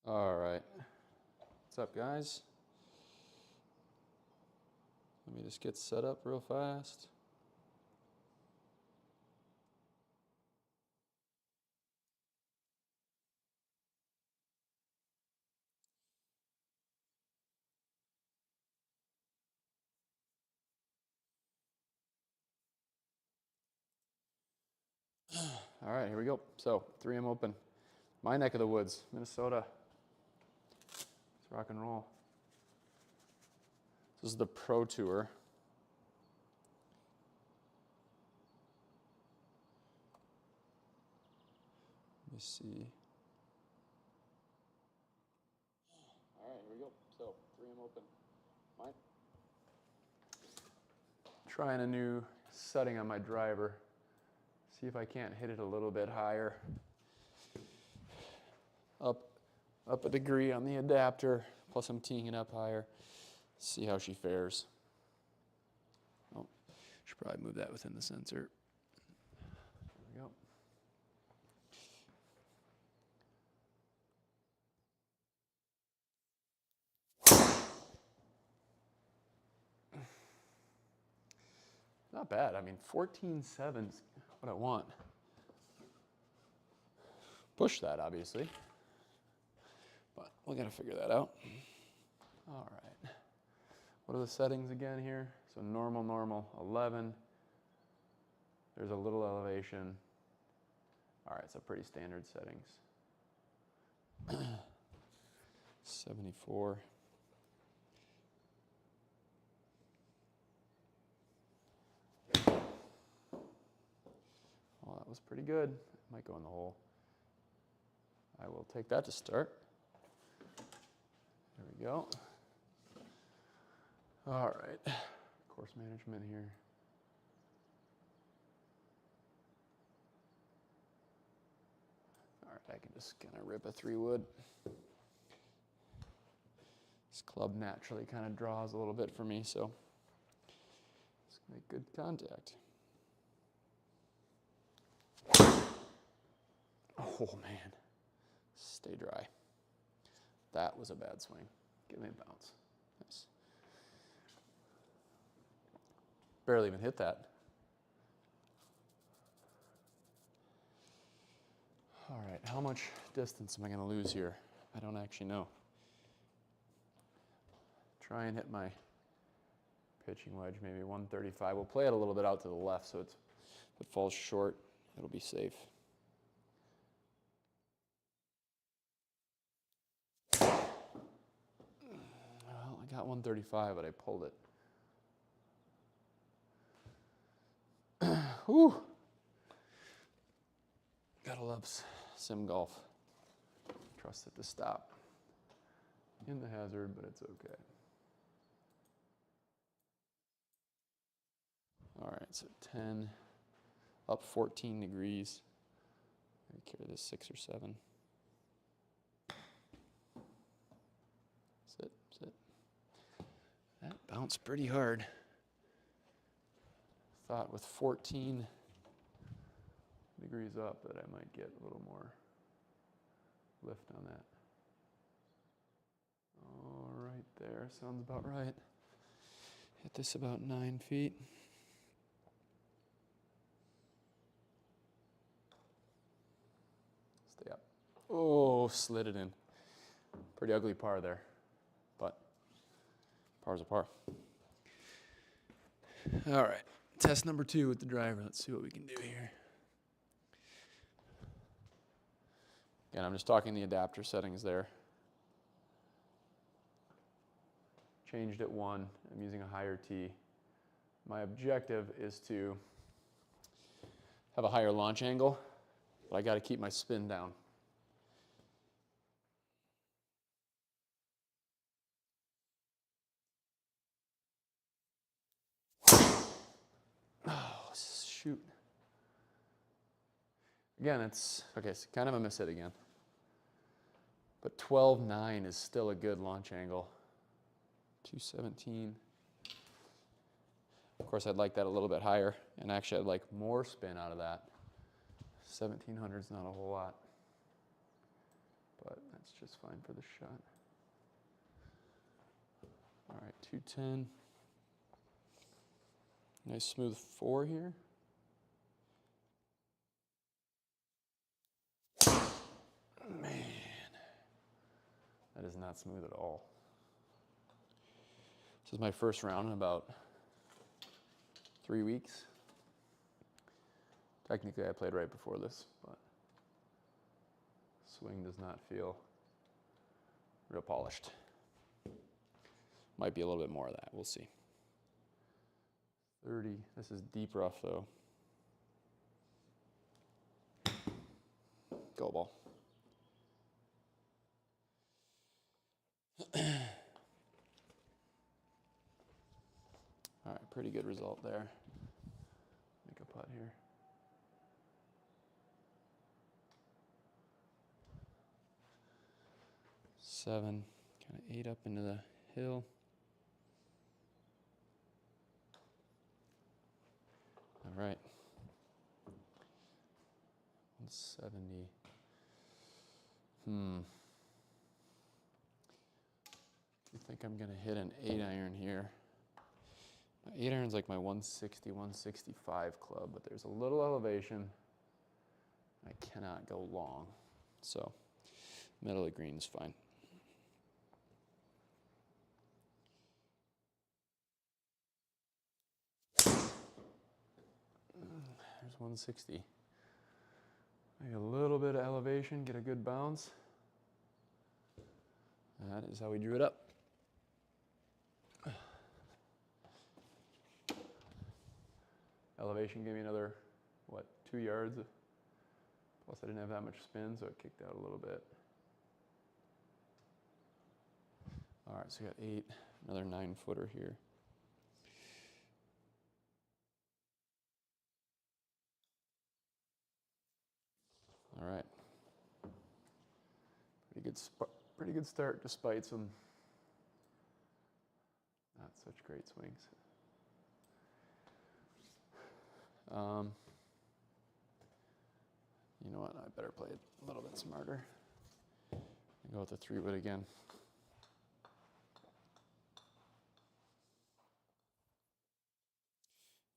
All right. What's up, guys? Let me just get set up real fast. All right, here we go. So 3M Open, my neck of the woods, Minnesota. Let's rock and roll. This is the Pro Tour. Let me see. All right, here we go. So 3M Open. Trying a new setting on my driver. See if I can't hit it a little bit higher. Up a degree on the adapter, plus I'm teeing it up higher. See how she fares. Oh, should probably move that within the sensor. There we go. Not bad. I mean, 14.7's what I want. Push that, obviously. But we gotta figure that out. All right. What are the settings again here? So normal, 11. There's a little elevation. All right, so pretty standard settings. 74. Well, that was pretty good. Might go in the hole. I will take that to start. There we go. All right, course management here. All right, I can just kind of rip a 3-wood. This club naturally kind of draws a little bit for me, so let's make good contact. Oh man, stay dry. That was a bad swing. Give me a bounce. Nice. Barely even hit that. All right, how much distance am I going to lose here? I don't actually know. Try and hit my pitching wedge, maybe 135. We'll play it a little bit out to the left, so if it falls short, it'll be safe. Well, I got 135, but I pulled it. Whew. Gotta love sim golf. Trust it to stop. In the hazard, but it's okay. All right, so 10, up 14 degrees. Maybe carry this 6 or 7. Sit. That bounced pretty hard. Thought with 14 degrees up that I might get a little more lift on that. All right there, sounds about right. Hit this about 9 feet. Stay up. Oh, slid it in. Pretty ugly par there, but par's a par. All right, test number 2 with the driver. Let's see what we can do here. Again, I'm just talking the adapter settings there. Changed at 1. I'm using a higher tee. My objective is to have a higher launch angle, but I got to keep my spin down. Oh, shoot. Again, it's kind of a miss hit again. But 12.9 is still a good launch angle. 217. Of course, I'd like that a little bit higher, and actually I'd like more spin out of that. 1700 is not a whole lot, but That's just fine for the shot. All right, 210. Nice smooth 4 here. Man, that is not smooth at all. This is my first round in about 3 weeks. Technically, I played right before this, but swing does not feel real polished. Might be a little bit more of that, we'll see. 30, this is deep rough though. Go ball. All right, pretty good result there. Make a putt here. Seven, kind of 8 up into the hill. All right. 170. I think I'm going to hit an 8-iron here. My 8-iron's like my 160, 165 club, but there's a little elevation. I cannot go long. So, middle of the green is fine. There's 160. Maybe a little bit of elevation, get a good bounce. That is how we drew it up. Elevation gave me another, what, 2 yards? Plus I didn't have that much spin, so it kicked out a little bit. All right, so we got 8, another 9-footer here. All right. Pretty good start despite some not such great swings. You know what? I better play it a little bit smarter. Go with the 3-wood again.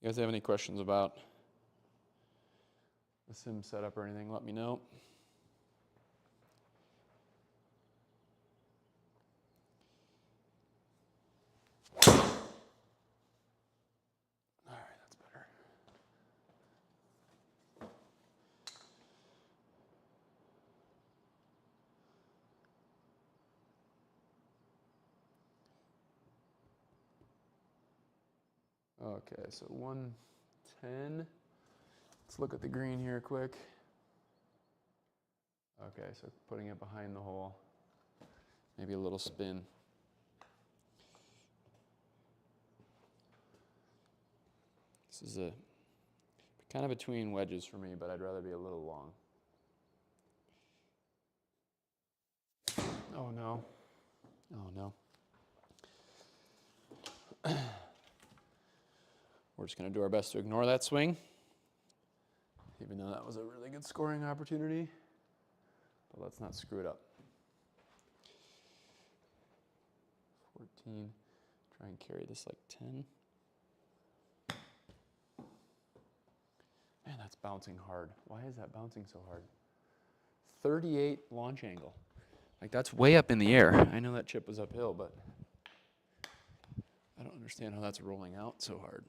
You guys have any questions about the sim setup or anything, let me know. All right, that's better. Okay, so 110. Let's look at the green here quick. Okay, so putting it behind the hole. Maybe a little spin. This is a kind of between wedges for me, but I'd rather be a little long. Oh no. Oh no. We're just going to do our best to ignore that swing, even though that was a really good scoring opportunity. But let's not screw it up. 14. Try and carry this like 10. Man, that's bouncing hard. Why is that bouncing so hard? 38 launch angle. Like, that's way up in the air. I know that chip was uphill, but I don't understand how that's rolling out so hard.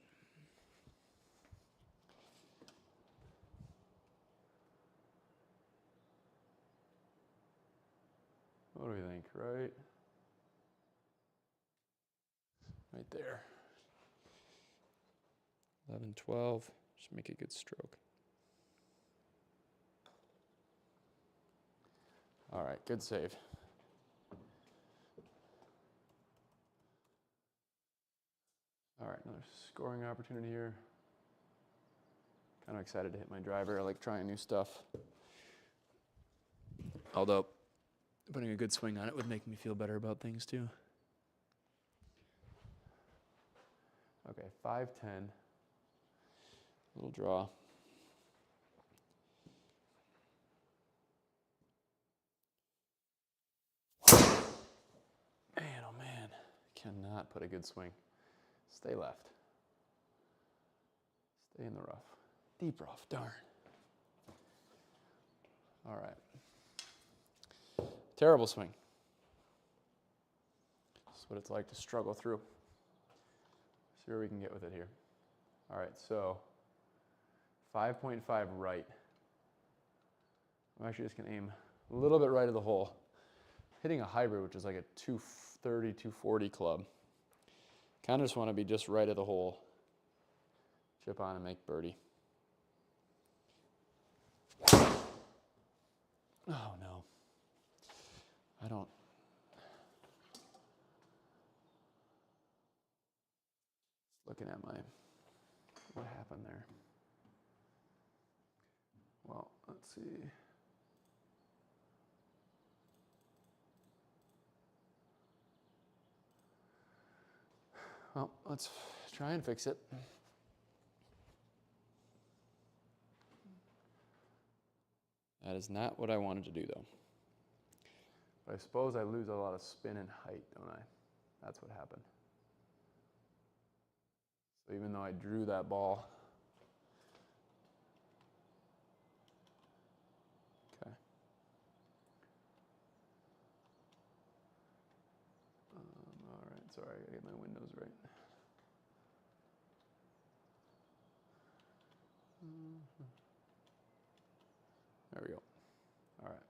What do we think, right? Right there. 11, 12, just make a good stroke. All right, good save. All right, another scoring opportunity here. Kind of excited to hit my driver. I like trying new stuff. Although, putting a good swing on it would make me feel better about things too. Okay, 5-10. Little draw. cannot put a good swing. Stay left. Stay in the rough. Deep rough, darn. All right. Terrible swing. This is what it's like to struggle through. See where we can get with it here. All right, so 5.5 right. I'm actually just gonna aim a little bit right of the hole. Hitting a hybrid, which is like a 230, 240 club. Kind of just want to be just right of the hole. Chip on and make birdie. Oh no. I don't. Looking at what happened there. Well, let's see. Well, let's try and fix it. That is not what I wanted to do, though. But I suppose I lose a lot of spin and height, don't I? That's what happened. So even though I drew that ball, okay. All right, sorry, I gotta get my windows right. There we go. All right.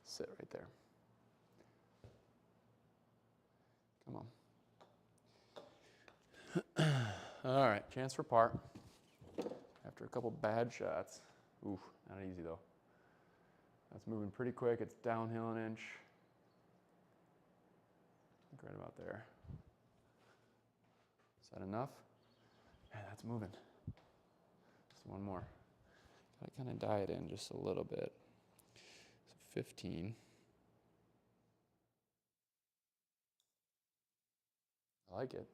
Sit right there. Come on. All right, chance for par. After a couple bad shots. Ooh, not easy though. That's moving pretty quick. It's downhill an inch. Right about there. Is that enough? Man, that's moving. Just one more. Gotta kind of diet in just a little bit. So 15. I like it.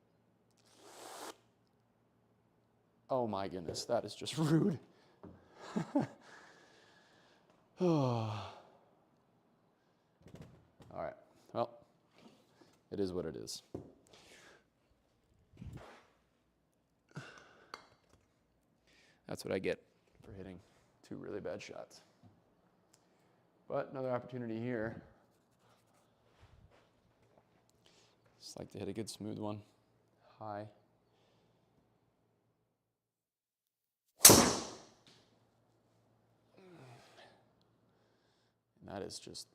Oh my goodness, that is just rude. Oh. All right, well, it is what it is. That's what I get for hitting two really bad shots. But another opportunity here. Just like to hit a good smooth one, high. And that is just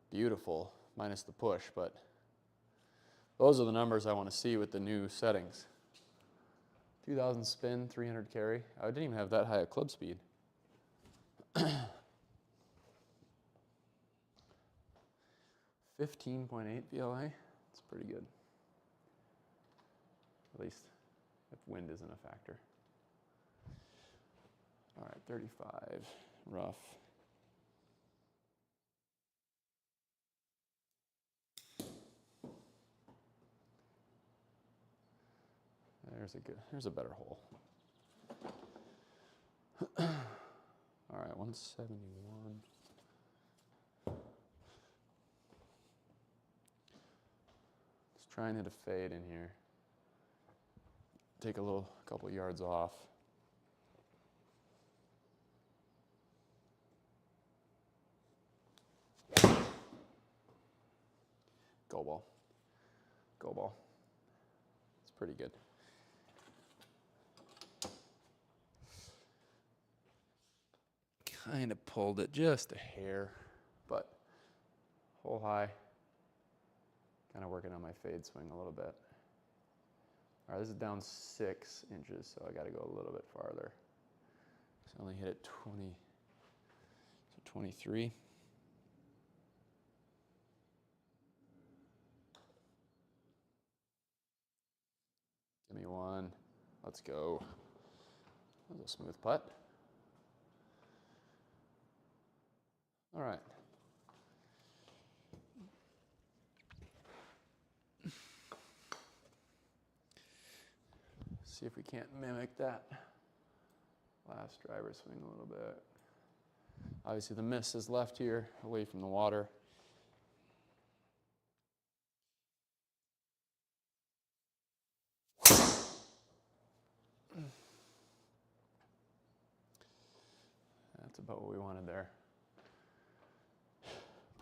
beautiful, minus the push, but those are the numbers I want to see with the new settings. 2,000 spin, 300 carry. I didn't even have that high of club speed. 15.8 VLA. It's pretty good. At least if wind isn't a factor. All right, 35, rough. There's a better hole. All right, 171. Let's try and hit a fade in here. Take a couple yards off. Go ball. Go ball. It's pretty good. Kind of pulled it just a hair, but hole high. Kind of working on my fade swing a little bit. All right, this is down 6 inches, so I got to go a little bit farther. So I only hit it 20, so 23. Give me one. Let's go. That was a smooth putt. All right. See if we can't mimic that last driver swing a little bit. Obviously the miss is left here, away from the water. That's about what we wanted there.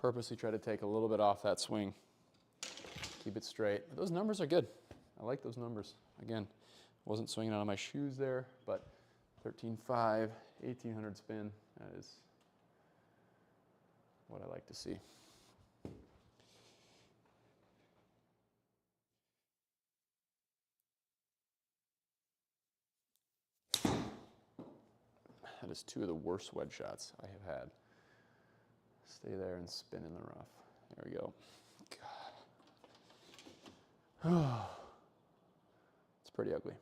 Purposely try to take a little bit off that swing. Keep it straight. But those numbers are good. I like those numbers. Again, wasn't swinging out of my shoes there, but 13.5, 1800 spin, that is what I like to see. That is two of the worst wedge shots I have had. Stay there and spin in the rough. There we go. God. It's pretty ugly.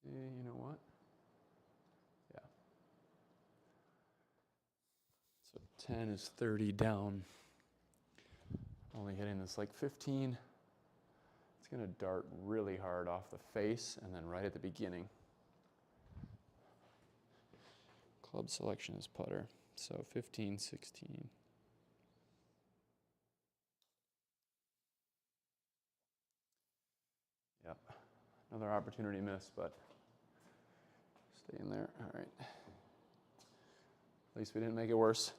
You know what? Yeah. So 10 is 30 down. Only hitting this like 15. It's going to dart really hard off the face and then right at the beginning. Club selection is putter. So 15, 16. Yep. Another opportunity missed, but stay in there. All right. At least we didn't make it worse.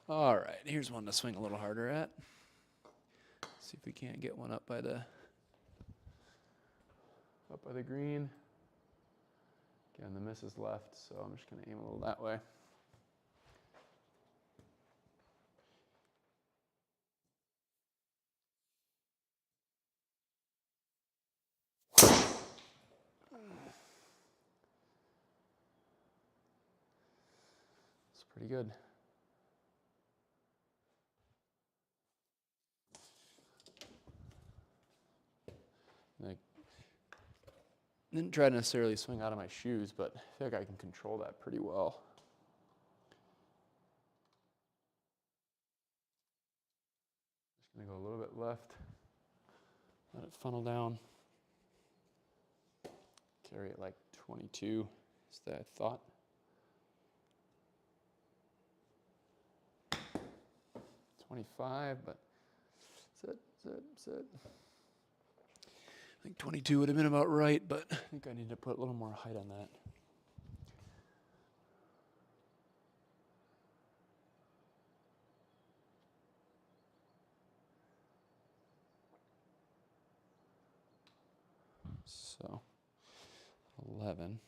All right, here's one to swing a little harder at. See if we can't get one up by the green. Again, the miss is left, so I'm just going to aim a little that way. It's pretty good. I didn't try to necessarily swing out of my shoes, but I feel like I can control that pretty well. Just going to go a little bit left. Let it funnel down. Carry it like 22 is that thought. But sit. I think 22 would have been about right, but I think I need to put a little more height on that. So 11.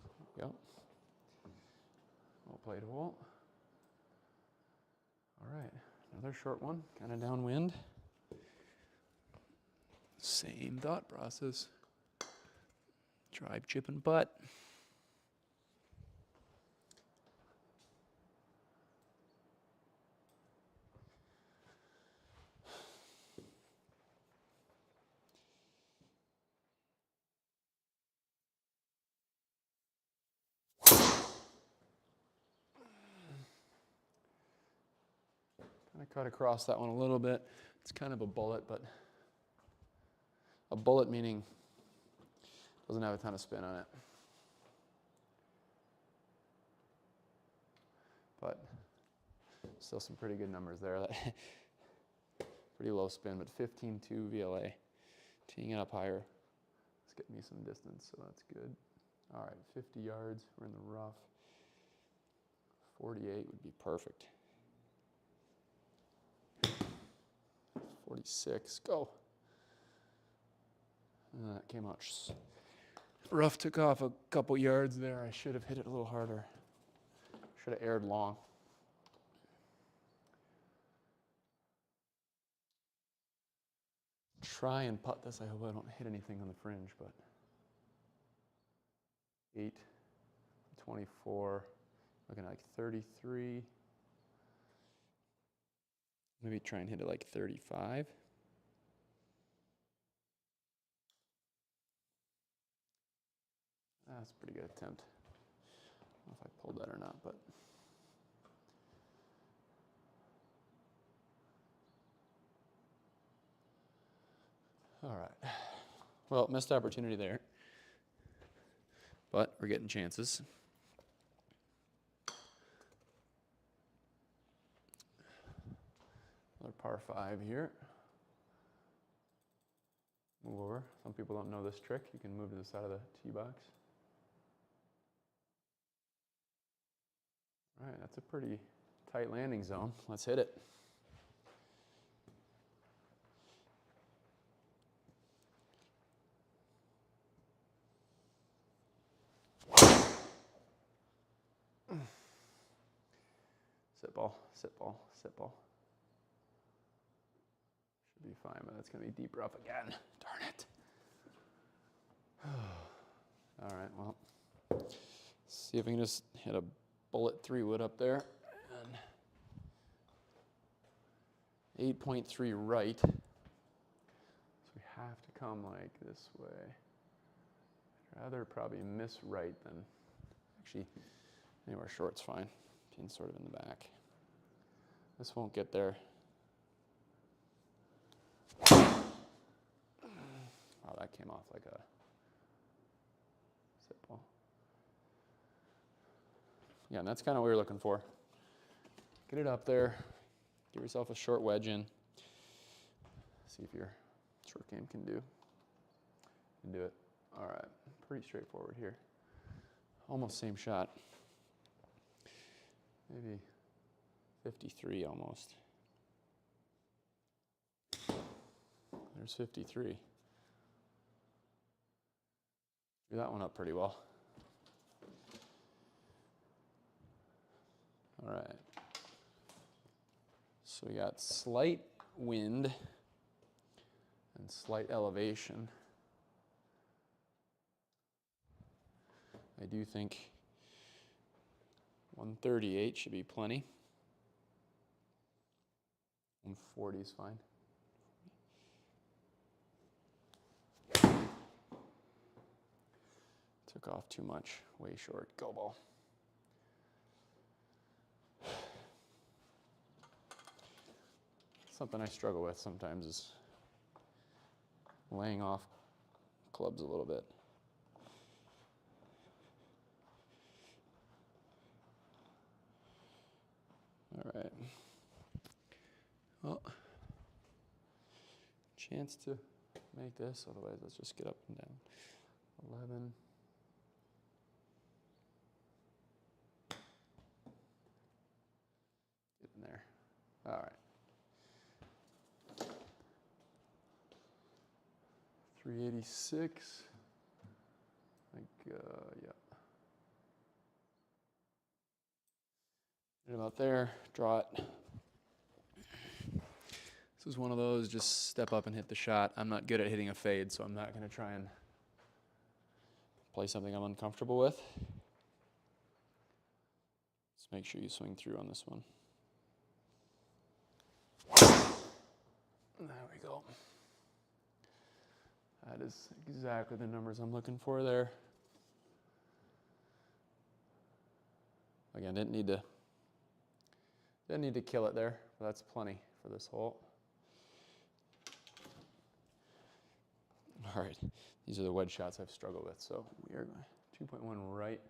There we go. Well played, Walt. All right, another short one, kind of downwind. Same thought process. Drive, chip, and putt. I cut across that one a little bit. It's kind of a bullet, but a bullet meaning doesn't have a ton of spin on it. But still some pretty good numbers there. Pretty low spin, but 15.2 VLA. Teeing it up higher. Let's get me some distance, so that's good. All right, 50 yards. We're in the rough. 48 would be perfect. 46, go. And that came out. Rough took off a couple yards there. I should have hit it a little harder. Should have aired long. Try and putt this. I hope I don't hit anything on the fringe, but 8, 24, looking like 33. Maybe try and hit it like 35. that's a pretty good attempt. I don't know if I pulled that or not, but. All right. Well, missed opportunity there. But we're getting chances. Another par 5 here. Move over. Some people don't know this trick. You can move to the side of the tee box. All right, that's a pretty tight landing zone. Let's hit it. Sit ball, sit ball, sit ball. Should be fine, but that's going to be deep rough again. Darn it. All right, well, see if we can just hit a bullet 3-wood up there. And 8.3 right. So we have to come like this way. I'd rather probably miss right than, actually, anywhere short's fine. Pin's sort of in the back. This won't get there. Oh, that came off like a sit ball. Yeah, and that's kind of what we were looking for. Get it up there. Give yourself a short wedge in. See if your short game can do it. All right, pretty straightforward here. Almost same shot. Maybe 53 almost. There's 53. Drew that one up pretty well. All right. So we got slight wind and slight elevation. I do think 138 should be plenty. 140 is fine. Took off too much, way short. Go ball. Something I struggle with sometimes is laying off clubs a little bit. All right. Well, chance to make this, otherwise let's just get up and down. 11. Get in there. All right. 386. I think, yeah. Get about there, draw it. This is one of those, just step up and hit the shot. I'm not good at hitting a fade, so I'm not going to try and play something I'm uncomfortable with. Just make sure you swing through on this one. There we go. That is exactly the numbers I'm looking for there. Again, didn't need to kill it there, but that's plenty for this hole. All right, these are the wedge shots I've struggled with. So we are 2.1 right.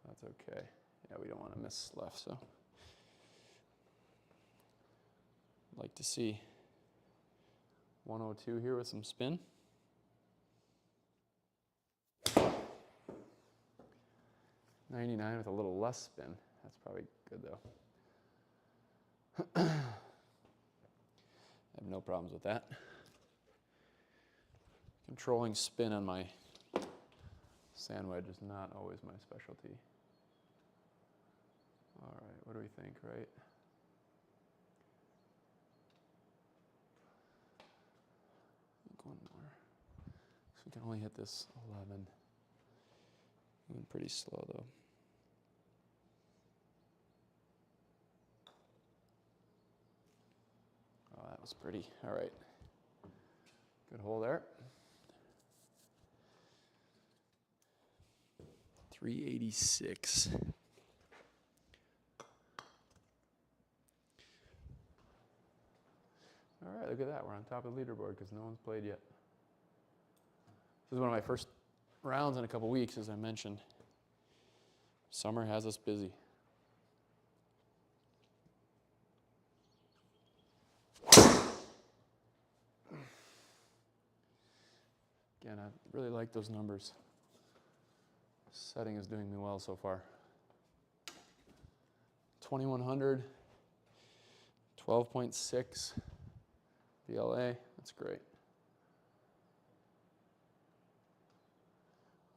That's okay. Yeah, we don't want to miss left, so. I'd like to see 102 here with some spin. 99 with a little less spin. That's probably good though. I have no problems with that. Controlling spin on my sand wedge is not always my specialty. All right, what do we think, right? I think one more. So we can only hit this 11. Moving pretty slow though. Oh, that was pretty. All right. Good hole there. 386. All right, look at that. We're on top of the leaderboard because no one's played yet. This is one of my first rounds in a couple weeks, as I mentioned. Summer has us busy. Again, I really like those numbers. Setting is doing me well so far. 2100, 12.6 VLA, that's great.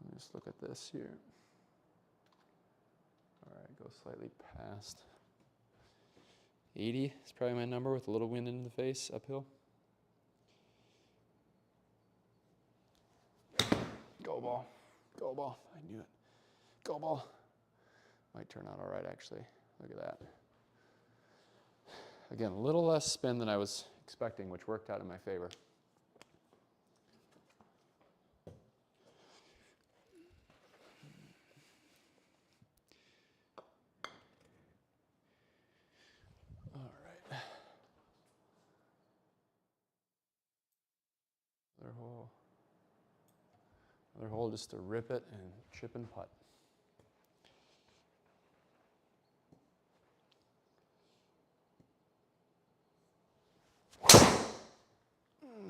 Let me just look at this here. All right, go slightly past. 80 is probably my number with a little wind in the face uphill. Go ball, go ball, I knew it. Go ball. Might turn out all right, actually. Look at that. Again, a little less spin than I was expecting, which worked out in my favor. All right. Another hole just to rip it and chip and putt.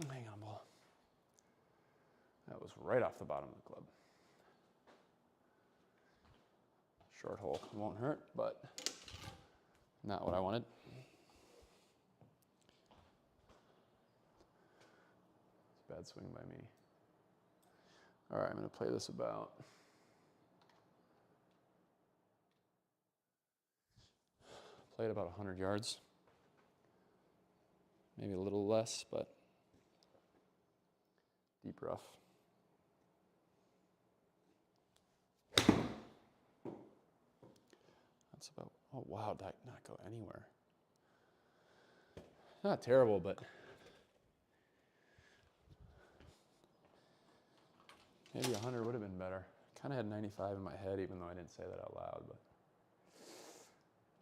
Hang on, ball. That was right off the bottom of the club. Short hole won't hurt, but not what I wanted. It's a bad swing by me. All right, I'm going to play this about play it about 100 yards. Maybe a little less, but deep rough. That's about, oh wow, did that not go anywhere? Not terrible, but maybe 100 would have been better. Kind of had 95 in my head, even though I didn't say that out loud. But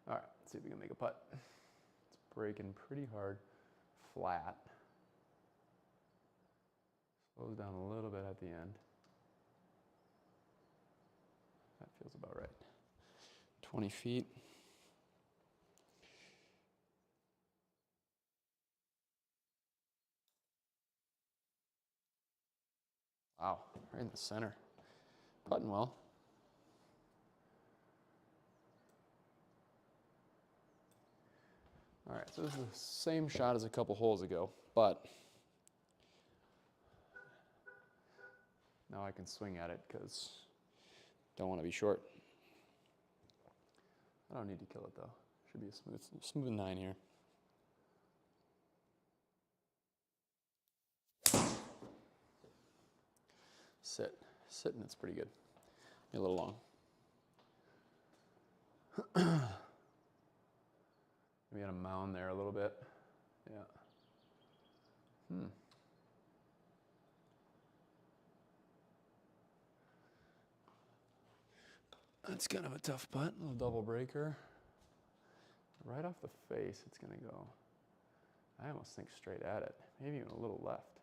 all right, let's see if we can make a putt. It's breaking pretty hard, flat. Slows down a little bit at the end. That feels about right. 20 feet. Wow, right in the center. Putting well. All right, so this is the same shot as a couple holes ago, but now I can swing at it because don't want to be short. I don't need to kill it though. Should be a smooth 9 here. Sitting, it's pretty good. Maybe a little long. Maybe on a mound there a little bit. Yeah. That's kind of a tough putt. A little double breaker. Right off the face, it's going to go. I almost think straight at it. Maybe even a little left.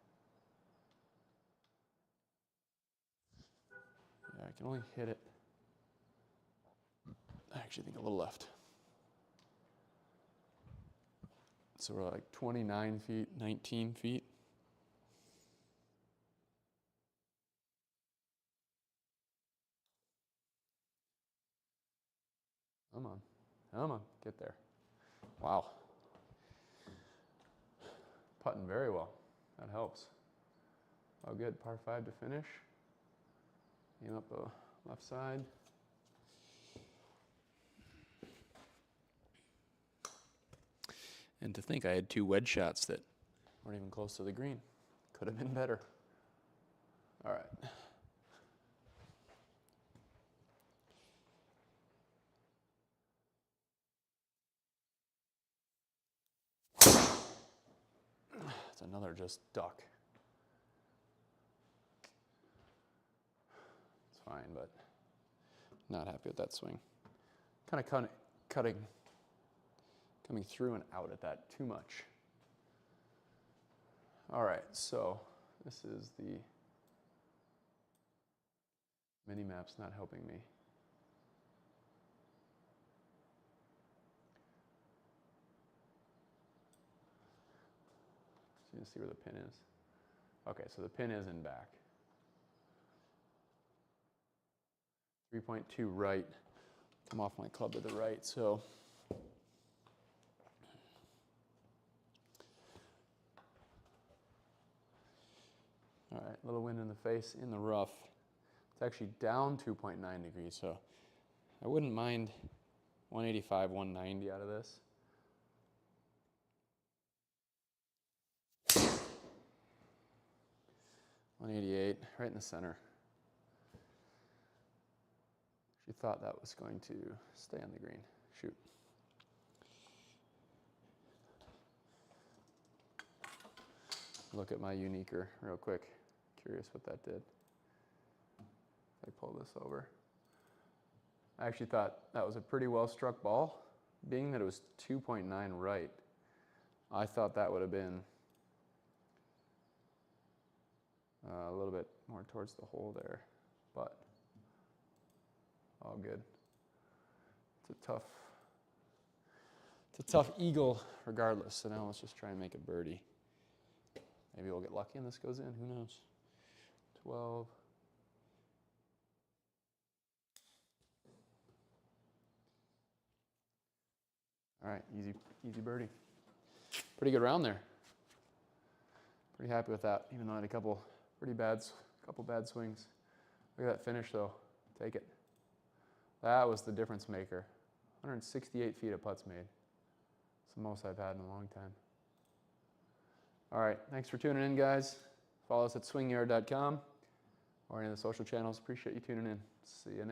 Yeah, I can only hit it. I actually think a little left. So we're like 29 feet, 19 feet. Come on, come on, get there. Wow. Putting very well. That helps. Oh, good. Par 5 to finish. Came up the left side. And to think I had 2 wedge shots that weren't even close to the green. Could have been better. All right. It's another just duck. It's fine, but Not happy with that swing. Kind of coming through and out at that too much. All right, so this is the mini map's not helping me. So you can see where the pin is. Okay, so the pin is in back. 3.2 right. Come off my club to the right, so. All right, a little wind in the face in the rough. It's actually down 2.9 degrees, so I wouldn't mind 185, 190 out of this. .188, right in the center. She thought that was going to stay on the green. Shoot. Look at my uniquer real quick. Curious what that did. If I pull this over. I actually thought that was a pretty well struck ball. Being that it was 2.9 right, I thought that would have been a little bit more towards the hole there, but all good. It's a tough eagle regardless, so now let's just try and make a birdie. Maybe we'll get lucky and this goes in, who knows. 12. All right, easy birdie. Pretty good round there. Pretty happy with that, even though I had a couple bad swings. Look at that finish though, take it. That was the difference maker. 168 feet of putts made. It's the most I've had in a long time. All right, thanks for tuning in, guys. Follow us at swingyard.com or any of the social channels. Appreciate you tuning in. See you next time.